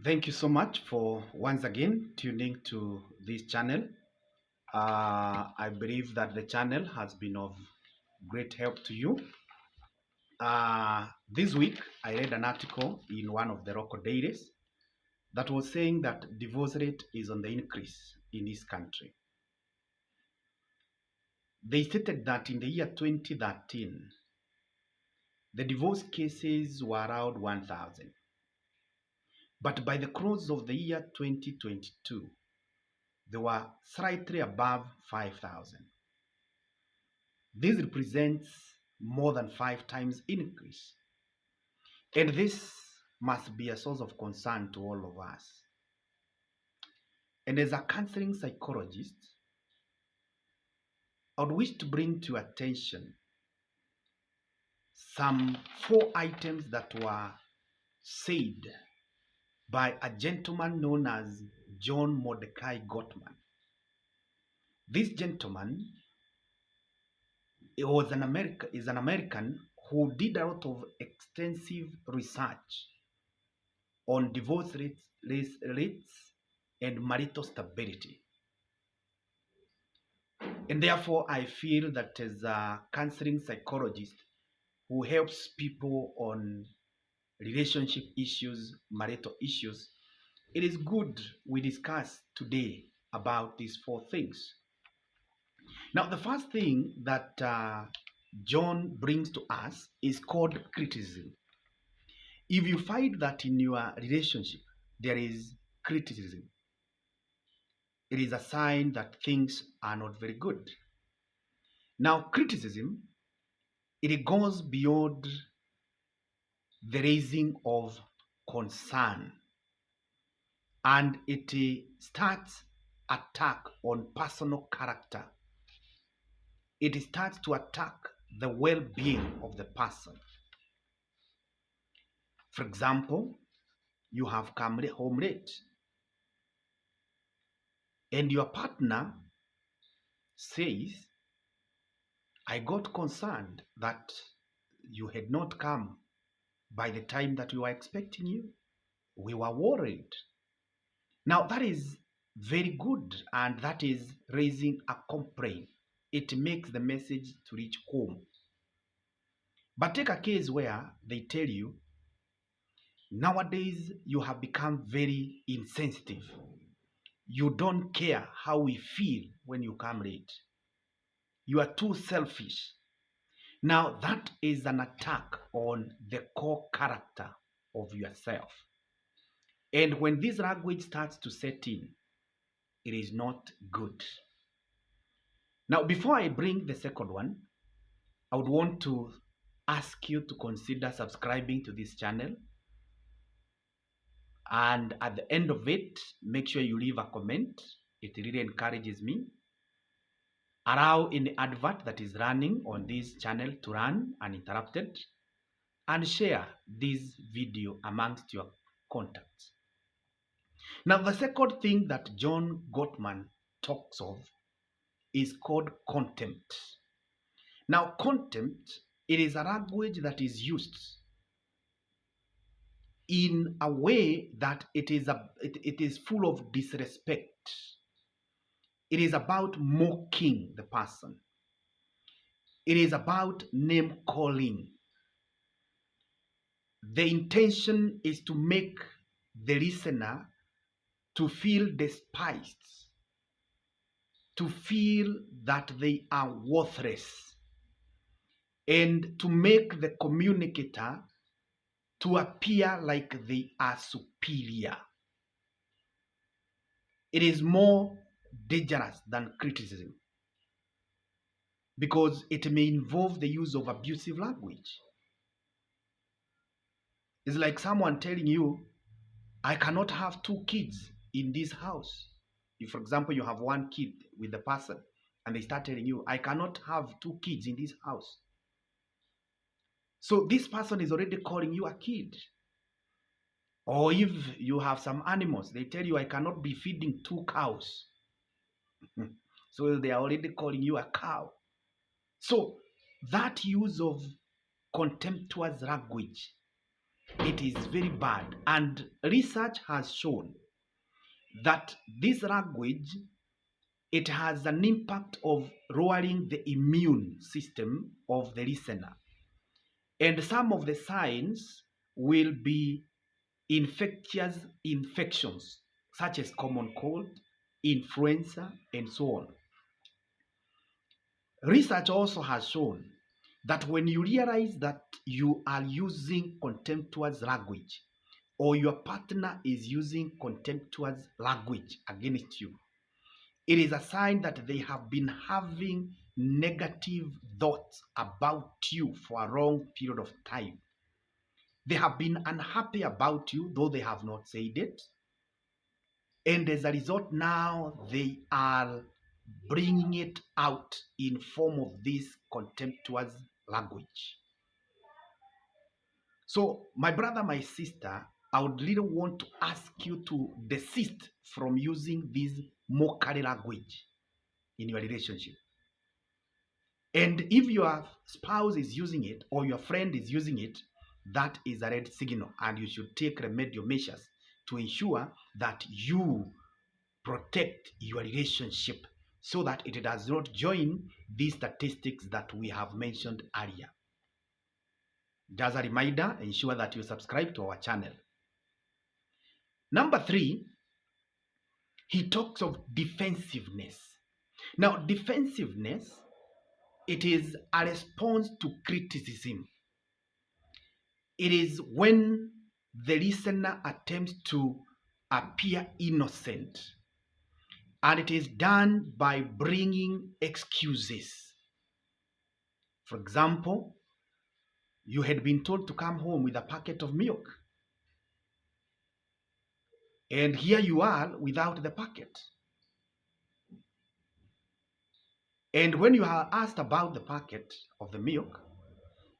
Thank you so much for once again tuning to this channel. I believe that the channel has been of great help to you. This week, I read an article in one of the local dailies that was saying that divorce rate is on the increase in this country. They stated that in the year 2013, the divorce cases were around 1,000. But by the close of the year 2022, they were slightly above 5,000. This represents more than 5 times increase. And this must be a source of concern to all of us. And as a counseling psychologist, I would wish to bring to your attention some 4 items that were said by a gentleman known as John Mordecai Gottman. This gentleman is an American who did a lot of extensive research on divorce rates and marital stability. And therefore, I feel that as a counseling psychologist who helps people on relationship issues, marital issues, it is good we discuss today about these 4 things. Now, the first thing that John brings to us is called criticism. If you find that in your relationship there is criticism, it is a sign that things are not very good. Now, criticism, it goes beyond the raising of concern, and it starts attack on personal character. It starts to attack the well-being of the person. For example, you have come home late and your partner says, I got concerned that you had not come by the time that we were expecting you. We were worried. Now, that is very good, and that is raising a complaint. It makes the message to reach home. But take a case where they tell you, nowadays you have become very insensitive. You don't care how we feel when you come late. You are too selfish. Now, that is an attack on the core character of yourself. And when this language starts to set in, it is not good. Now, before I bring the second one, I would want to ask you to consider subscribing to this channel. And at the end of it, make sure you leave a comment. It really encourages me. Allow any advert that is running on this channel to run uninterrupted. And share this video amongst your contacts. Now, the second thing that John Gottman talks of is called contempt. Now, contempt, it is a language that is used in a way that it is full of disrespect. It is about mocking the person. It is about name calling. The intention is to make the listener to feel despised, to feel that they are worthless, and to make the communicator to appear like they are superior. It is more dangerous than criticism because it may involve the use of abusive language. It's like someone telling you, I cannot have 2 kids in this house. If, for example, you have 1 kid with the person and they start telling you, I cannot have 2 kids in this house. So this person is already calling you a kid. Or if you have some animals, they tell you, I cannot be feeding 2 cows. So they are already calling you a cow. So that use of contemptuous language it is very bad. And research has shown that this language, it has an impact of lowering the immune system of the listener. And some of the signs will be infectious infections such as common cold, influenza, and so on. Research also has shown that when you realize that you are using contemptuous language or your partner is using contemptuous language against you, it is a sign that they have been having negative thoughts about you for a long period of time. They have been unhappy about you, though they have not said it. And as a result, now they are bringing it out in form of this contemptuous language. So, my brother, my sister, I would really want to ask you to desist from using this mockery language in your relationship. And if your spouse is using it or your friend is using it, that is a red signal, and you should take remedial measures to ensure that you protect your relationship so that it does not join these statistics that we have mentioned earlier. Just a reminder, ensure that you subscribe to our channel. Number 3, he talks of defensiveness. Now, defensiveness, it is a response to criticism. It is when the listener attempts to appear innocent, and it is done by bringing excuses. For example, you had been told to come home with a packet of milk, and here you are without the packet. And when you are asked about the packet of the milk,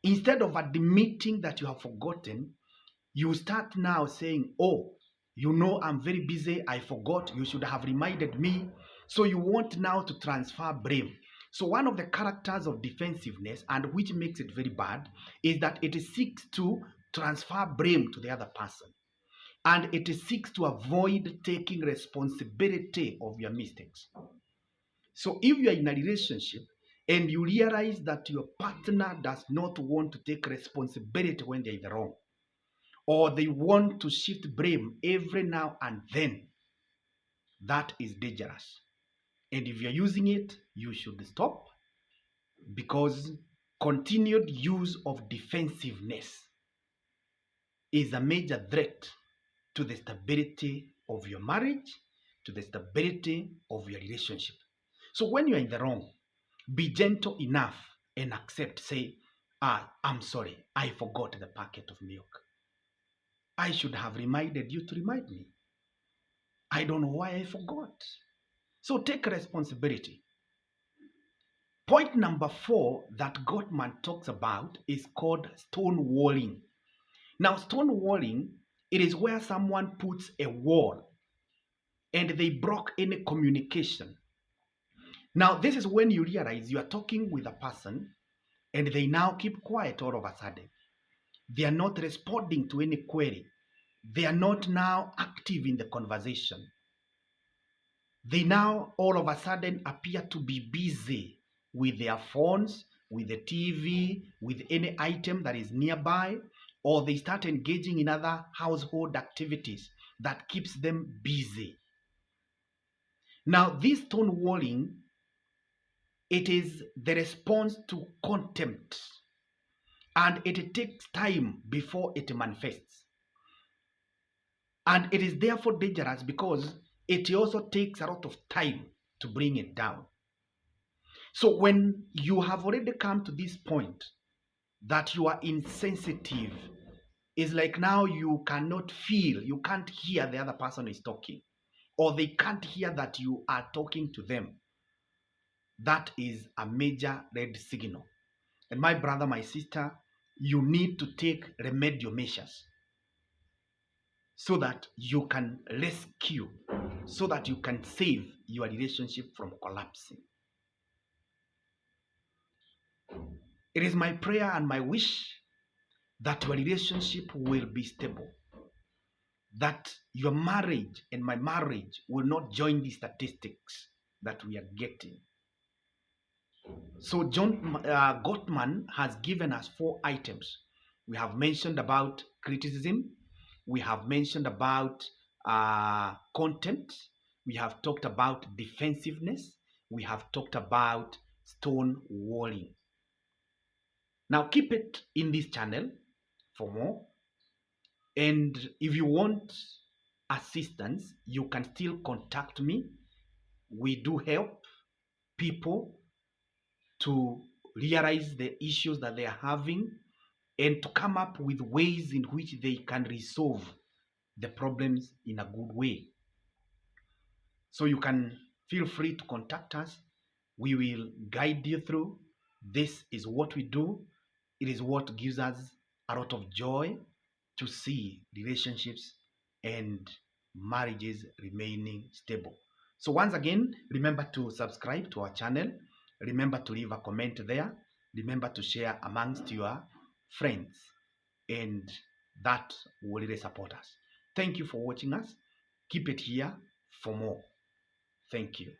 instead of admitting that you have forgotten, you start now saying, oh, you know, I'm very busy, I forgot, you should have reminded me. So you want now to transfer blame. So one of the characters of defensiveness, and which makes it very bad, is that it seeks to transfer blame to the other person. And it seeks to avoid taking responsibility of your mistakes. So if you are in a relationship and you realize that your partner does not want to take responsibility when they're in the wrong, or they want to shift blame every now and then, that is dangerous. And if you're using it, you should stop, because continued use of defensiveness is a major threat to the stability of your marriage, to the stability of your relationship. So when you're in the wrong, be gentle enough and accept, say, I'm sorry, I forgot the packet of milk. I should have reminded you to remind me. I don't know why I forgot. So take responsibility. Point number 4 that Gottman talks about is called stonewalling. Now, stonewalling, it is where someone puts a wall and they block any communication. Now, this is when you realize you are talking with a person and they now keep quiet all of a sudden. They are not responding to any query. They are not now active in the conversation. They now all of a sudden appear to be busy with their phones, with the TV, with any item that is nearby, or they start engaging in other household activities that keeps them busy. Now, this stonewalling, it is the response to contempt, and it takes time before it manifests. And it is therefore dangerous because it also takes a lot of time to bring it down. So when you have already come to this point that you are insensitive, it's like now you cannot feel, you can't hear the other person is talking, or they can't hear that you are talking to them. That is a major red signal. And my brother, my sister, you need to take remedial measures so that you can rescue, so that you can save your relationship from collapsing. It is my prayer and my wish that your relationship will be stable, that your marriage and my marriage will not join the statistics that we are getting. So John Gottman has given us 4 items. We have mentioned about criticism. We have mentioned about content. We have talked about defensiveness. We have talked about stone walling. Now keep it in this channel for more. And if you want assistance, you can still contact me. We do help people to realize the issues that they are having and to come up with ways in which they can resolve the problems in a good way. So you can feel free to contact us. We will guide you through. This is what we do. It is what gives us a lot of joy to see relationships and marriages remaining stable. So once again, remember to subscribe to our channel. Remember to leave a comment there. Remember to share amongst your friends, and that will really support us. Thank you for watching us. Keep it here for more. Thank you.